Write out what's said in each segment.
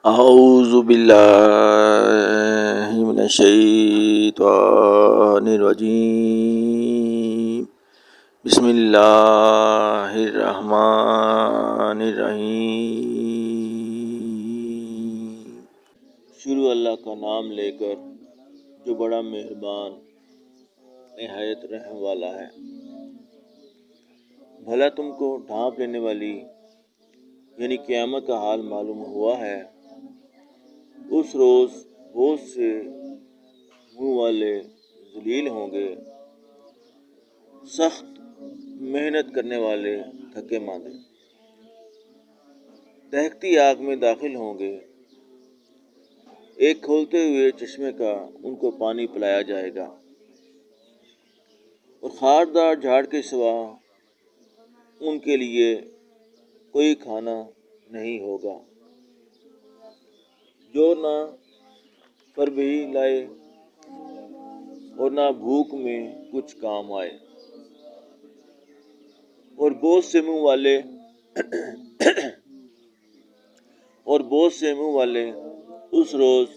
اعوذ باللہ من الشیطان الرجیم بسم اللہ الرحمن الرحیم۔ شروع اللہ کا نام لے کر جو بڑا مہربان نہایت رحم والا ہے۔ بھلا تم کو ڈھانپ لینے والی یعنی قیامت کا حال معلوم ہوا ہے؟ اس روز بہت سے منہ والے ذلیل ہوں گے، سخت محنت کرنے والے تھکے ماندے دہکتی آگ میں داخل ہوں گے۔ ایک کھولتے ہوئے چشمے کا ان کو پانی پلایا جائے گا، اور خاردار جھاڑ کے سوا ان کے لیے کوئی کھانا نہیں ہوگا جو نہ فربہی لائے اور نہ بھوک میں کچھ کام آئے۔ اور بہت سے منہ والے اس روز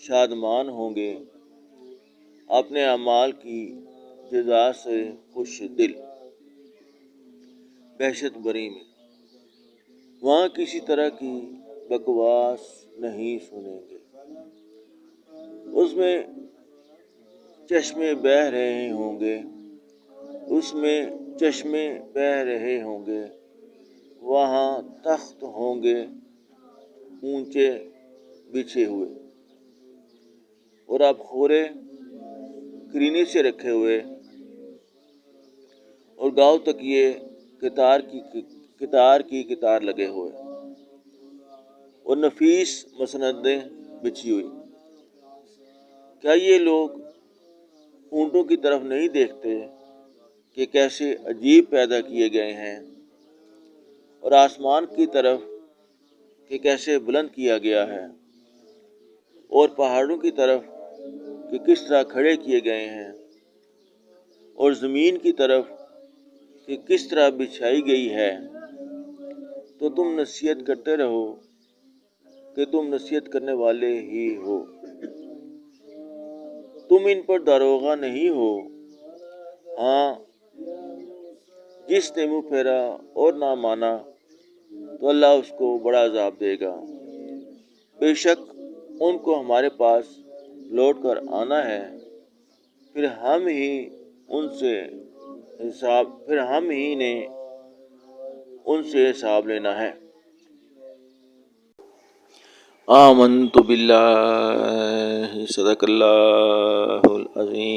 شادمان ہوں گے، اپنے اعمال کی جزا سے خوش دل، بہشت بری میں۔ وہاں کسی طرح کی بکواس نہیں سنیں گے۔ اس میں چشمے بہہ رہے ہوں گے، وہاں تخت ہوں گے اونچے بچھے ہوئے، اور آبخورے کرینے سے رکھے ہوئے، اور گاؤ تکیے کتار کی کتار لگے ہوئے، اور نفیس مسندیں بچھی ہوئی۔ کیا یہ لوگ اونٹوں کی طرف نہیں دیکھتے کہ کیسے عجیب پیدا کیے گئے ہیں، اور آسمان کی طرف کہ کیسے بلند کیا گیا ہے، اور پہاڑوں کی طرف کہ کس طرح کھڑے کیے گئے ہیں، اور زمین کی طرف کہ کس طرح بچھائی گئی ہے؟ تو تم نصیحت کرتے رہو کہ تم نصیحت کرنے والے ہی ہو۔ تم ان پر داروغہ نہیں ہو۔ ہاں، جس نے منہ پھیرا اور نہ مانا تو اللہ اس کو بڑا عذاب دے گا۔ بے شک ان کو ہمارے پاس لوٹ کر آنا ہے، پھر ہم ہی نے ان سے حساب لینا ہے۔ آمنت باللہ، صدق اللہ العظیم۔